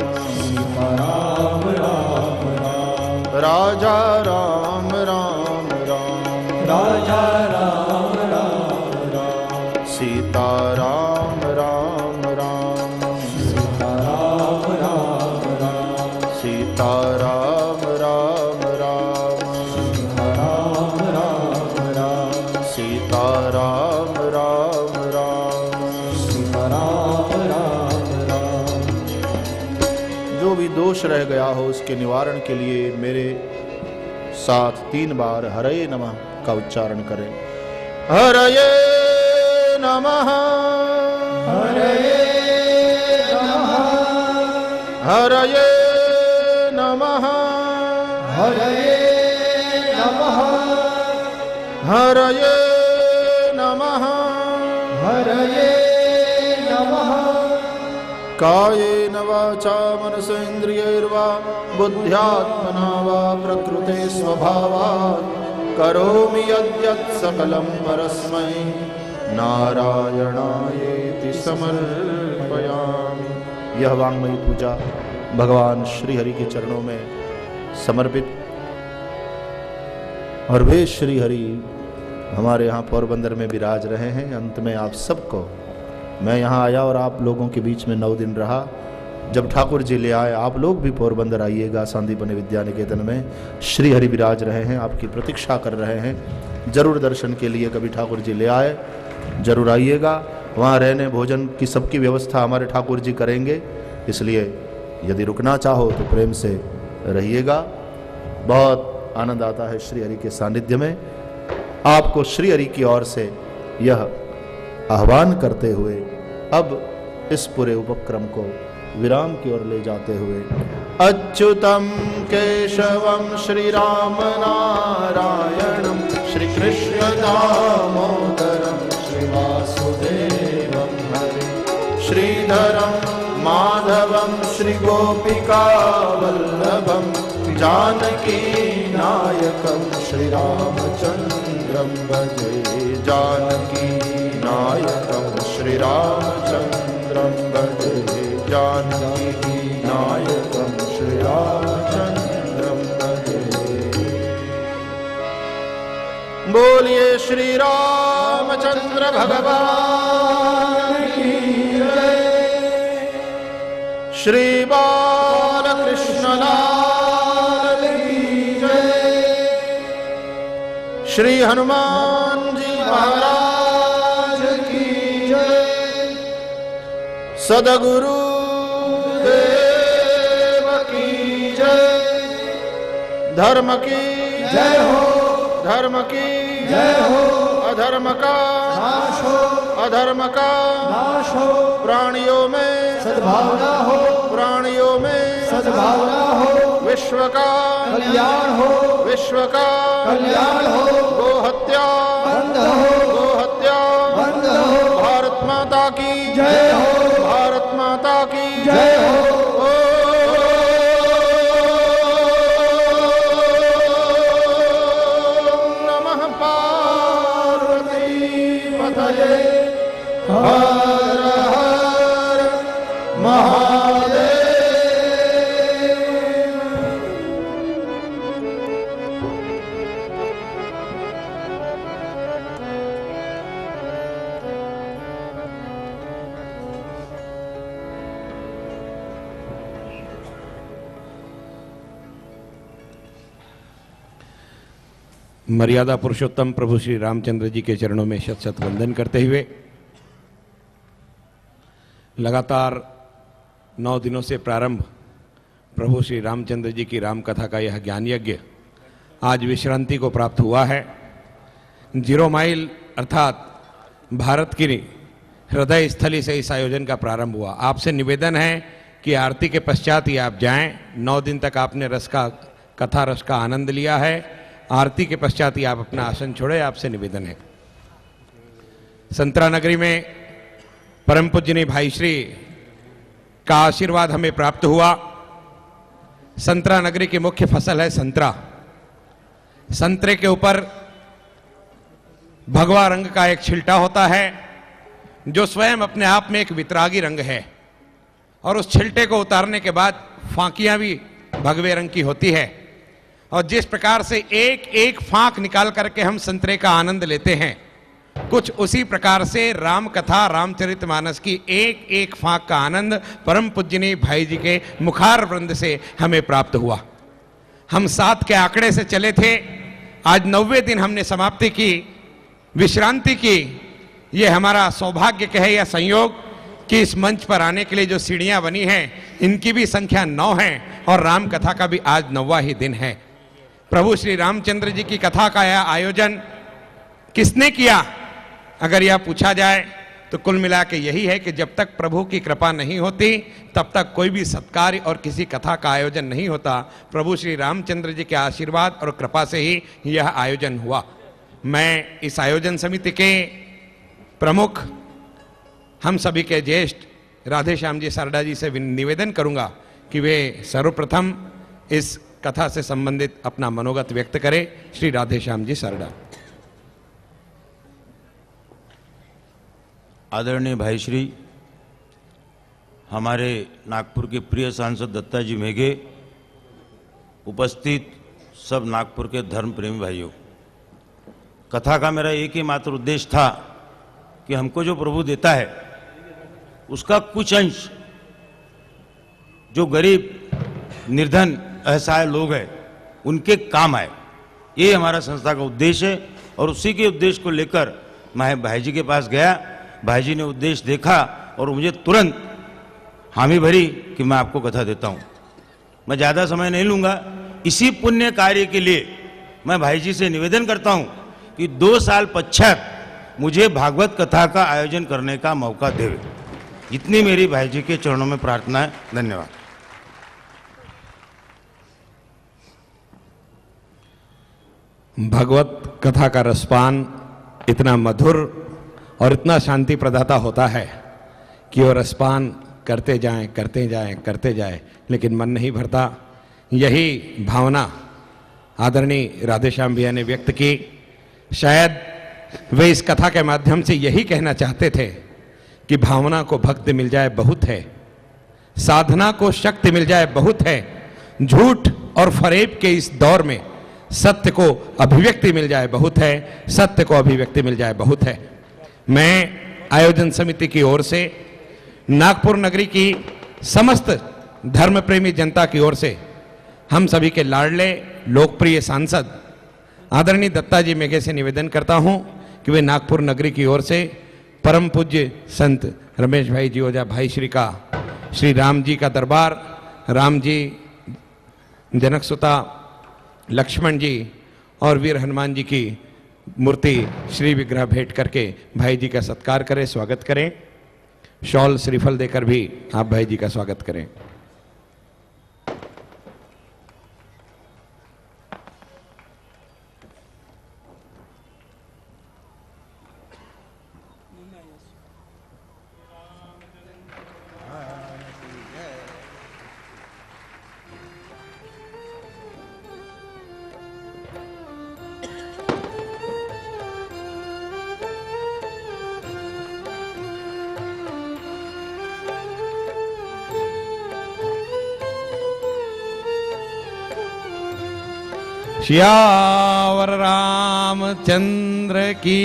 राजा राम राम राम, राजा राम राम राम, सीता राम राम राम, सीता राम राम राम, सीता राम राम राम, सीता राम राम राम, सीता राम राम राम, सीता राम राम राम। जो भी दोष रह गया हो उसके निवारण के लिए मेरे साथ 3 बार हरे नमः का उच्चारण करें। हरये नमः, हरये नमः, हरये नमः, हरये नमः हरये नमः हरये नमः कायेन वाचा मनसेन्द्रियैर्वा बुद्ध्यात्मना वा प्रकृते स्वभावात् करोमि यद्यत् सकलं परस्मै नारायणायेति समर्पयामि। यह वाङ्मयी पूजा भगवान श्री हरि के चरणों में समर्पित। और वे श्री हरि हमारे यहाँ पोरबंदर में विराज रहे हैं। अंत में आप सबको, मैं यहाँ आया और आप लोगों के बीच में 9 दिन रहा। जब ठाकुर जी ले आए, आप लोग भी पोरबंदर आइएगा, सांदीपनि विद्या निकेतन में श्री हरि विराज रहे हैं, आपकी प्रतीक्षा कर रहे हैं। जरूर दर्शन के लिए कभी ठाकुर जी ले आए, जरूर आइएगा। वहाँ रहने भोजन की सबकी व्यवस्था हमारे ठाकुर जी करेंगे, इसलिए यदि रुकना चाहो तो प्रेम से रहिएगा। बहुत आनंद आता है श्री हरि के सानिध्य में। आपको श्री हरि की ओर से यह आह्वान करते हुए अब इस पूरे उपक्रम को विराम की ओर ले जाते हुए, अच्युतम केशवम श्री राम नारायणम श्री कृष्ण दामोदरम श्री वासुदेवम हरे श्रीधरम माधवम श्री गोपिका वल्लभम जानकी नायकम श्री रामचंद्रम भजे जानकी नायकम श्री रामचंद्रम भजे जानकी नायकम श्री रामचंद्रम भजे। बोलिए श्री रामचंद्र भगवान की जय। श्री बालकृष्ण लाल की जय। श्री हनुमान जी महाराज की जय। सद्गुरु देव की जय। धर्म की जय हो धर्म की जय हो अधर्म का नाश हो अधर्म का नाश हो प्राणियों में सद्भावना हो प्राणियों में सद्भावना हो विश्व का कल्याण हो विश्व का कल्याण हो गो हत्या बंद हो गो हत्या बंद हो भारत माता की जय हो भारत माता की जय हो ओम नमः पार्वती पतये हर हर महादेव। मर्यादा पुरुषोत्तम प्रभु श्री रामचंद्र जी के चरणों में शत शत वंदन करते हुए लगातार 9 दिनों से प्रारंभ प्रभु श्री रामचंद्र जी की राम कथा का यह ज्ञान यज्ञ आज विश्रांति को प्राप्त हुआ है। 0 माइल अर्थात भारत की हृदय स्थली से इस आयोजन का प्रारंभ हुआ। आपसे निवेदन है कि आरती के पश्चात ही आप जाएं। 9 दिन तक आपने कथा रस का आनंद लिया है। आरती के पश्चात ही आप अपना आसन छोड़े, आपसे निवेदन है। संतरा नगरी में परम पूजनीय भाई श्री का आशीर्वाद हमें प्राप्त हुआ। संतरा नगरी की मुख्य फसल है संतरा। संतरे के ऊपर भगवा रंग का एक छिलटा होता है जो स्वयं अपने आप में एक वितरागी रंग है, और उस छिलटे को उतारने के बाद फांकियां भी भगवे रंग की होती है। और जिस प्रकार से एक एक फांक निकाल करके हम संतरे का आनंद लेते हैं, कुछ उसी प्रकार से राम कथा रामचरितमानस की एक एक फांक का आनंद परम पूजनीय भाई जी के मुखार वृंद से हमें प्राप्त हुआ। हम 7 के आंकड़े से चले थे, आज 9वें दिन हमने समाप्ति की, विश्रांति की। यह हमारा सौभाग्य कहे या संयोग कि इस मंच पर आने के लिए जो सीढ़ियां बनी हैं इनकी भी संख्या 9 है और राम कथा का भी आज 9वां ही दिन है। प्रभु श्री रामचंद्र जी की कथा का यह आयोजन किसने किया, अगर यह पूछा जाए तो कुल मिला के यही है कि जब तक प्रभु की कृपा नहीं होती तब तक कोई भी सत्कार्य और किसी कथा का आयोजन नहीं होता। प्रभु श्री रामचंद्र जी के आशीर्वाद और कृपा से ही यह आयोजन हुआ। मैं इस आयोजन समिति के प्रमुख, हम सभी के ज्येष्ठ राधे श्याम जी सरडा जी से निवेदन करूंगा कि वे सर्वप्रथम इस कथा से संबंधित अपना मनोगत व्यक्त करें। श्री राधे श्याम जी सरडा। आदरणीय भाई श्री, हमारे नागपुर के प्रिय सांसद दत्ताजी मेघे, उपस्थित सब नागपुर के धर्म प्रेमी भाइयों, कथा का मेरा एक ही मात्र उद्देश्य था कि हमको जो प्रभु देता है उसका कुछ अंश जो गरीब, निर्धन, असहाय लोग हैं उनके काम आए। ये हमारा संस्था का उद्देश्य है और उसी के उद्देश्य को लेकर मैं भाई जी के पास गया। भाई जी ने उद्देश्य देखा और मुझे तुरंत हामी भरी कि मैं आपको कथा देता हूँ। मैं ज़्यादा समय नहीं लूँगा। इसी पुण्य कार्य के लिए मैं भाई जी से निवेदन करता हूँ कि 2 साल पश्चात मुझे भागवत कथा का आयोजन करने का मौका देवे। इतनी मेरी भाई जी के चरणों में प्रार्थना है। धन्यवाद। भगवत कथा का रसपान इतना मधुर और इतना शांति प्रदाता होता है कि वो रसपान करते जाएं, लेकिन मन नहीं भरता। यही भावना आदरणीय राधेश्याम भैया ने व्यक्त की। शायद वे इस कथा के माध्यम से यही कहना चाहते थे कि भावना को भक्ति मिल जाए बहुत है, साधना को शक्ति मिल जाए बहुत है, झूठ और फरेब के इस दौर में सत्य को अभिव्यक्ति मिल जाए बहुत है, सत्य को अभिव्यक्ति मिल जाए बहुत है। मैं आयोजन समिति की ओर से, नागपुर नगरी की समस्त धर्म प्रेमी जनता की ओर से, हम सभी के लाडले लोकप्रिय सांसद आदरणीय दत्ताजी मेघे से निवेदन करता हूं कि वे नागपुर नगरी की ओर से परम पूज्य संत रमेश भाई जी ओझा भाई श्री का, श्री राम जी का दरबार, राम जी, जनकसुता, लक्ष्मण जी और वीर हनुमान जी की मूर्ति श्री विग्रह भेंट करके भाई जी का सत्कार करें, स्वागत करें। शॉल श्रीफल देकर भी आप भाई जी का स्वागत करें। श्यावर रामचंद्र की।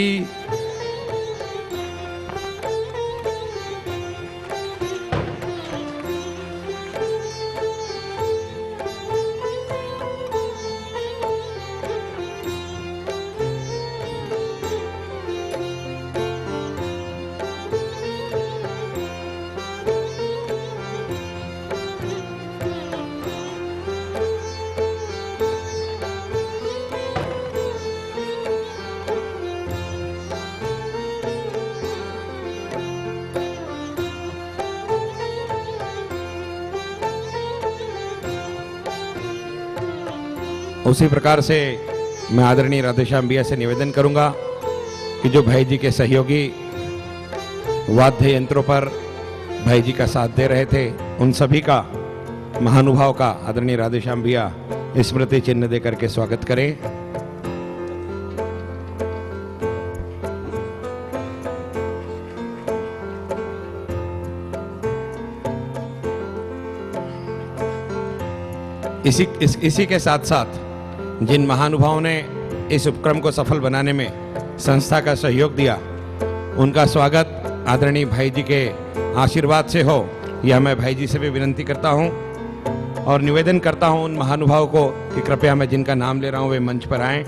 उसी प्रकार से मैं आदरणीय राधेश्याम भैया से निवेदन करूंगा कि जो भाई जी के सहयोगी वाद्य यंत्रों पर भाई जी का साथ दे रहे थे, उन सभी का, महानुभाव का आदरणीय राधेश्याम भैया स्मृति चिन्ह देकर के स्वागत करें। इसी के साथ साथ जिन महानुभावों ने इस उपक्रम को सफल बनाने में संस्था का सहयोग दिया, उनका स्वागत आदरणीय भाई जी के आशीर्वाद से हो, यह मैं भाई जी से भी विनंती करता हूं और निवेदन करता हूं उन महानुभावों को कि कृपया मैं जिनका नाम ले रहा हूं वे मंच पर आएं।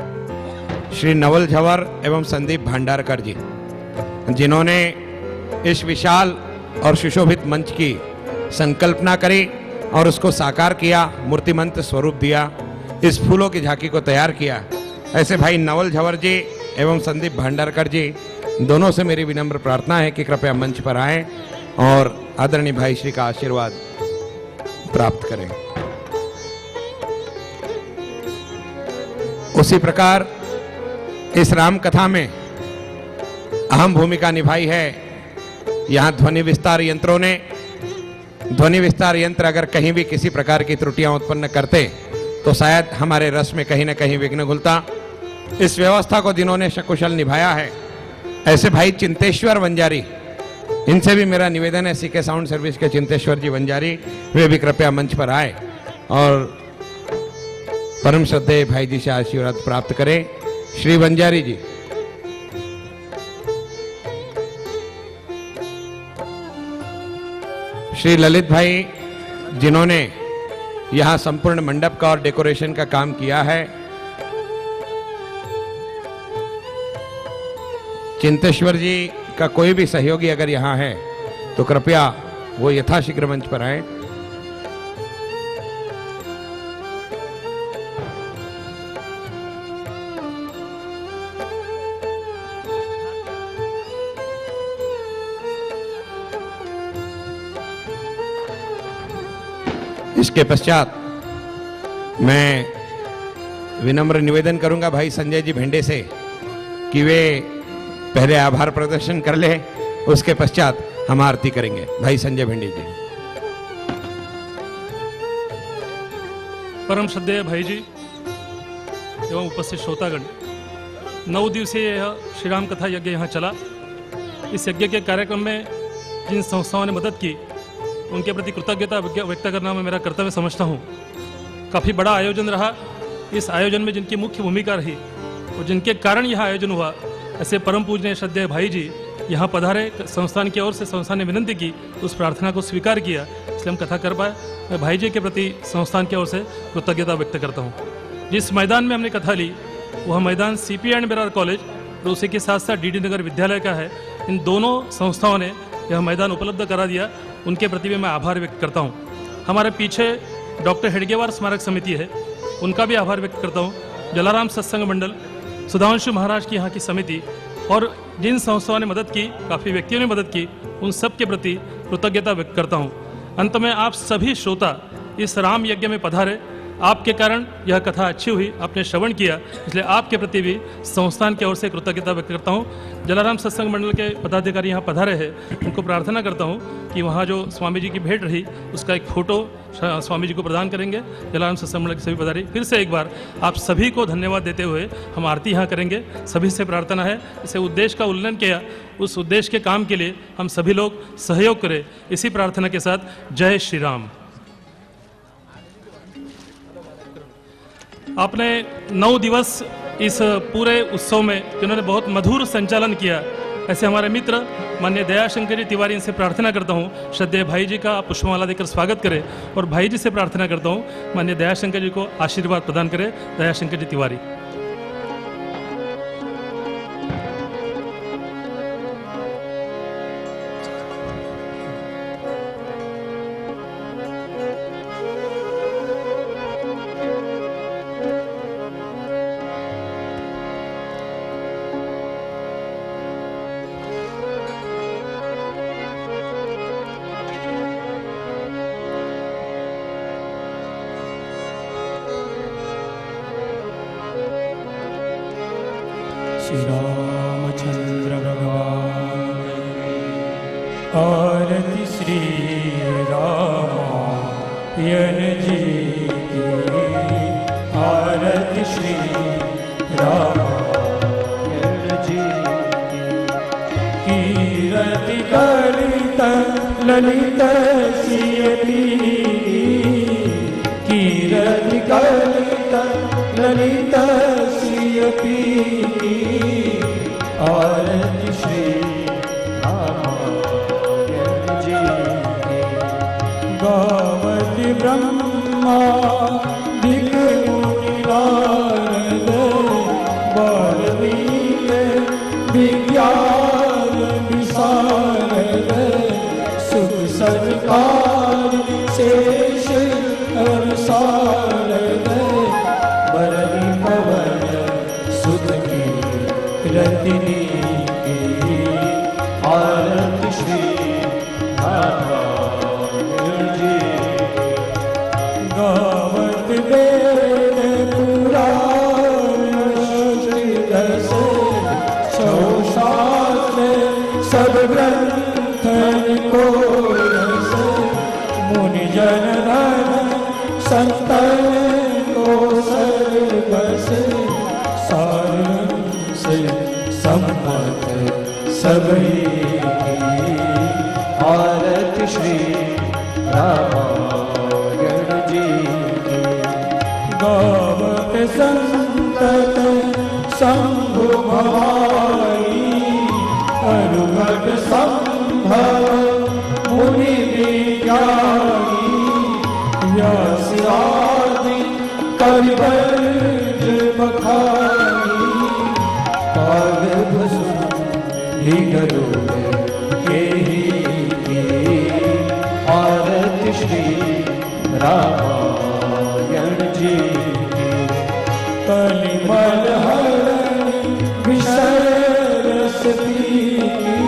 श्री नवल झंवर एवं संदीप भांडारकर जी, जिन्होंने इस विशाल और सुशोभित मंच की संकल्पना करी और उसको साकार किया, मूर्तिमंत स्वरूप दिया, इस फूलों की झांकी को तैयार किया। ऐसे भाई नवल झंवर जी एवं संदीप भांडारकर जी दोनों से मेरी विनम्र प्रार्थना है कि कृपया मंच पर आएं और आदरणीय भाई श्री का आशीर्वाद प्राप्त करें। उसी प्रकार इस राम कथा में अहम भूमिका निभाई है यहां ध्वनि विस्तार यंत्रों ने। ध्वनि विस्तार यंत्र अगर कहीं भी किसी प्रकार की त्रुटियां उत्पन्न करते तो शायद हमारे रस में कहीं ना कहीं विघ्न घुलता। इस व्यवस्था को जिन्होंने सकुशल निभाया है ऐसे भाई चिंतेश्वर वंजारी, इनसे भी मेरा निवेदन है, सीके साउंड सर्विस के चिंतेश्वर जी वंजारी, वे भी कृपया मंच पर आए और परम श्रद्धेय भाई जी से आशीर्वाद प्राप्त करें। श्री वंजारी जी। श्री ललित भाई, जिन्होंने यहां संपूर्ण मंडप का और डेकोरेशन का काम किया है। चिंतेश्वर जी का कोई भी सहयोगी अगर यहां है तो कृपया वो यथाशीघ्र मंच पर आए। इसके पश्चात मैं विनम्र निवेदन करूंगा भाई संजय जी भेंडे से कि वे पहले आभार प्रदर्शन कर ले, उसके पश्चात हम आरती करेंगे। भाई संजय भेंडे जी। परम श्रद्धेय भाई जी एवं उपस्थित श्रोतागण, 9 दिवसीय यह श्री राम कथा यज्ञ यहाँ चला। इस यज्ञ के कार्यक्रम में जिन संस्थाओं ने मदद की उनके प्रति कृतज्ञता व्यक्त करना मैं मेरा कर्तव्य समझता हूँ। काफ़ी बड़ा आयोजन रहा। इस आयोजन में जिनकी मुख्य भूमिका रही और जिनके कारण यह आयोजन हुआ, ऐसे परम पूजनीय श्रद्धेय भाई जी यहाँ पधारे। संस्थान की ओर से संस्थान ने विनंती की, उस प्रार्थना को स्वीकार किया, इसलिए हम कथा कर पाए। मैं भाई जी के प्रति संस्थान की ओर से कृतज्ञता व्यक्त करता हूँ। जिस मैदान में हमने कथा ली वह मैदान CP एंड बेरार कॉलेज और उसी के साथ साथ DD नगर विद्यालय का है। इन दोनों संस्थाओं ने यह मैदान उपलब्ध करा दिया, उनके प्रति भी मैं आभार व्यक्त करता हूँ। हमारे पीछे डॉक्टर हेडगेवार स्मारक समिति है, उनका भी आभार व्यक्त करता हूँ। जलाराम सत्संग मंडल, सुधांशु महाराज की यहाँ की समिति और जिन संस्थाओं ने मदद की, काफ़ी व्यक्तियों ने मदद की, उन सब के प्रति कृतज्ञता व्यक्त करता हूँ। अंत में आप सभी श्रोता इस राम यज्ञ में पधारे, आपके कारण यह कथा अच्छी हुई, आपने श्रवण किया, इसलिए आपके प्रति भी संस्थान की ओर से कृतज्ञता व्यक्त करता हूँ। जलाराम सत्संग मंडल के पदाधिकारी यहाँ पधारे हैं, उनको प्रार्थना करता हूँ कि वहाँ जो स्वामी जी की भेंट रही उसका एक फोटो स्वामी जी को प्रदान करेंगे। जलाराम सत्संग मंडल के सभी पधारी, फिर से एक बार आप सभी को धन्यवाद देते हुए हम आरती यहाँ करेंगे। सभी से प्रार्थना है, इसे उद्देश्य का उल्लंघन किया, उस उद्देश्य के काम के लिए हम सभी लोग सहयोग करें। इसी प्रार्थना के साथ जय श्री राम। आपने 9 दिवस इस पूरे उत्सव में जिन्होंने बहुत मधुर संचालन किया, ऐसे हमारे मित्र माननीय दयाशंकर जी तिवारी, इनसे प्रार्थना करता हूँ श्रद्धेय भाई जी का पुष्पमाला देकर स्वागत करें और भाई जी से प्रार्थना करता हूँ माननीय दयाशंकर जी को आशीर्वाद प्रदान करें। दयाशंकर जी तिवारी। श्री रामचंद्र भगवान आरती श्री रामायण जी की, आरती श्री रामायण जी की। कीरति कलित ललित सियती, कीरति कलित ललित सियती। आरती श्री रामायण जी की। गावति ब्रह्मा दिग मुनि नारद, वाल्मीकि विज्ञान विशारद। सुख सरकार शेष और सारद, बरनी पवन सुत की रतिनी की। गावत वेद पुराण श्रीदस सौ शास्त्र सब ग्रंथ को रस मुनि जन धन संतन को सर्वस सार से सम्मत सभी आरत श्री रामायण जी की। गावत संतत शंभु भवानी अनुगत संभव मुनि विज्ञानी व्यास आदि कविवर्ज बखानी काव्य गरुड़ के ही आरत श्री रामायण जी की। कलिमल हरण विषय रस पीकी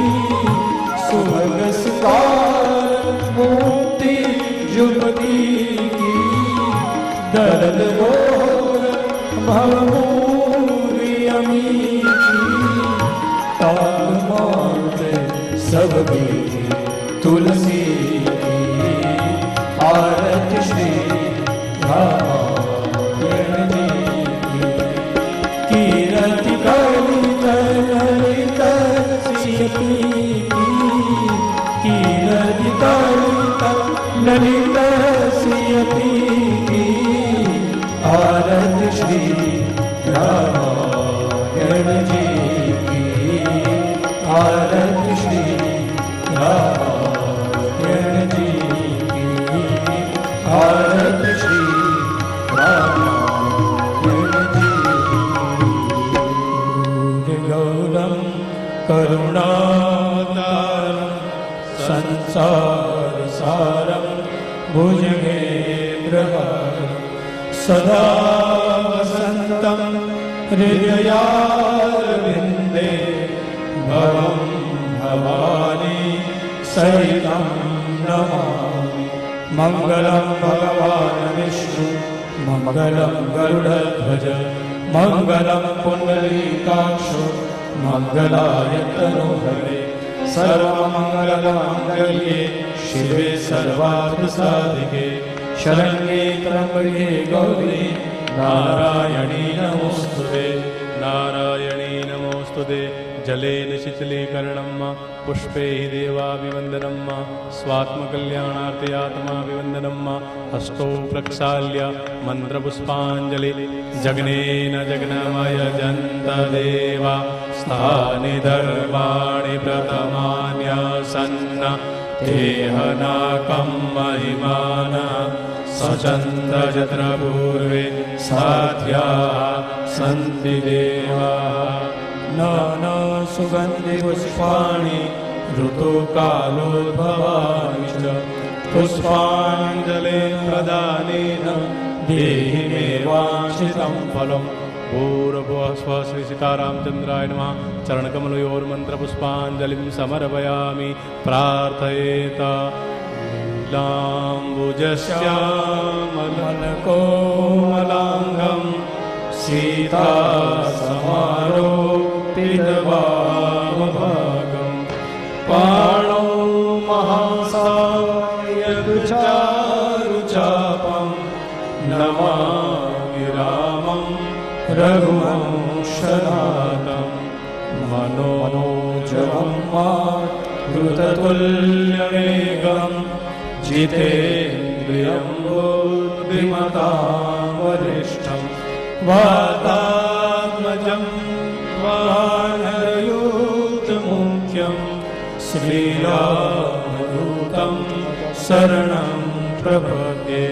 सुभग सितार मोती युवती की दर्द घोर भवमूरी अमी ताल मात सब की तुलसी की। आरत श्री रामायण जी की। कीरति कलित ललित सियती की कीरति कलित ललित सियती की। आरत श्री रामायण जी की। आरत श्री रामायण जी की। आरत श्री रामायण जी की। गौरम करुणावतारम संसार सारम भुजगेन्द्रहारम सदा वसन्तं हृदयारविन्दे भवं भवानी सहितं नमामि। मङ्गलं भगवान् विष्णु मङ्गलं गरुडध्वज मङ्गलं पुण्डरीकाक्षो मङ्गलाय तनोहरे सर्वमङ्गलमाङ्गल्ये शिवे सर्वार्थसाधिके शरण्ये त्र्यम्बके गौरी नारायणी नमोस्तुते। नारायणी नमोस्तुते। जलेन शीतलीकरणं पुष्पे देवाभिवन्दनं स्वात्मकल्याणार्थे आत्माभिवन्दनं हस्तो प्रक्षाल्य मन्त्रपुष्पाञ्जलि जग्नेन जग्नमय जन्तदेवा स्थानि धर्माणि प्रथमान्यासन्न तेहनाकं महिमाना सचन्द यत्र पूर्वे साध्या सन्ति देवाः। नाना सुगन्धि पुष्पाणि ऋतुकालोद्भवानि च पुष्पाञ्जलि प्रदानेन देहि मे वाञ्छितं फलम्। पूर्वस्व श्री सीतारामचन्द्राय नमः। चरणकमलयोर्मन्त्रपुष्पाञ्जलिं समर्पयामि। प्रार्थयेत नीलाम्बुजश्यामलकोमलाङ्गं सीतासमारोपितवामभागं पाणौ महासायकचारुचापं नमामि रामं रघुवंशनाथं मनोजवं मारुततुल्यवेगं जितेन्द्रियं बुद्धिमतां वरिष्ठं वातात्मजं वानरयूथमुख्यं श्रीरामदूतं शरणं प्रपद्ये।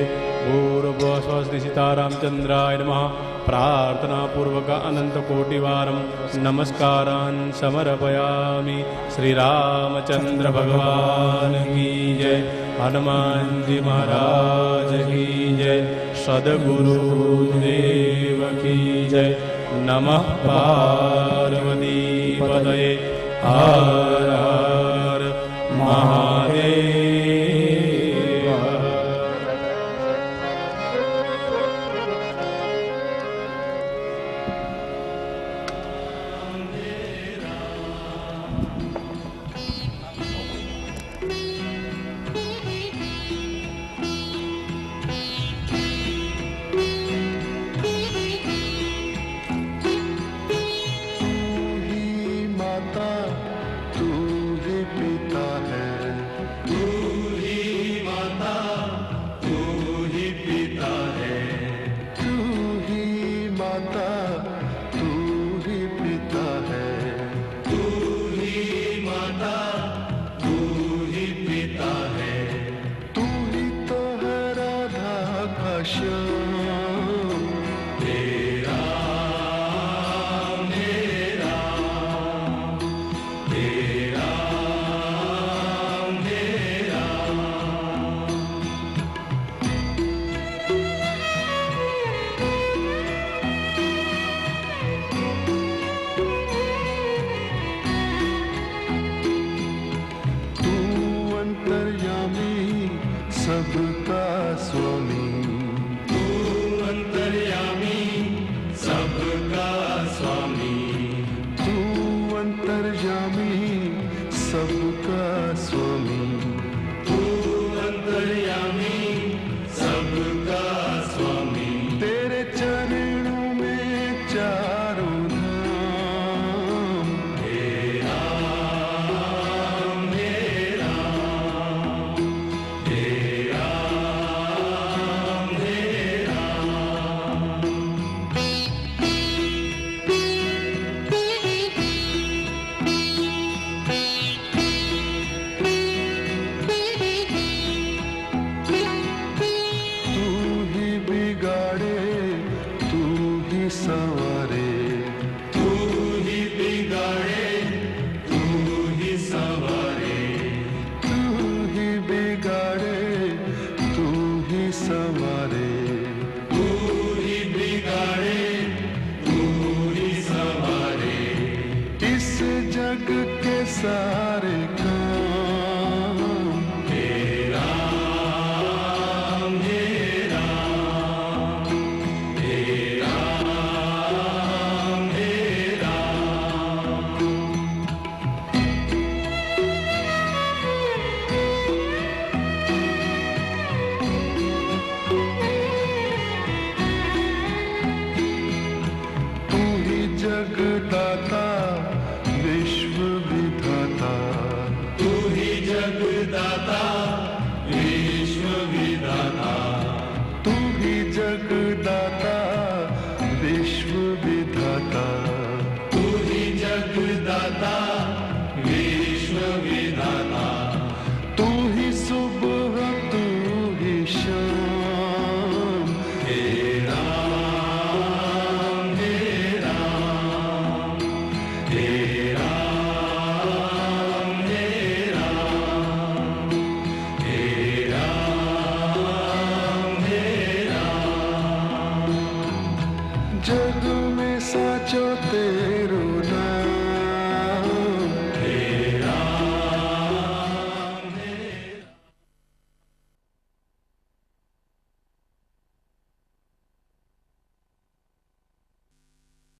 पूर्वस्व श्री सीतारामचन्द्राय नमः। प्रार्थना पूर्वक अनंत कोटिवारं नमस्कारान् समर्पयामि। श्री रामचंद्र भगवान की जय। हनुमान जी महाराज की जय। सद्गुरुदेव की जय। नमः पार्वती पतये। हर हर महादेव। पश्य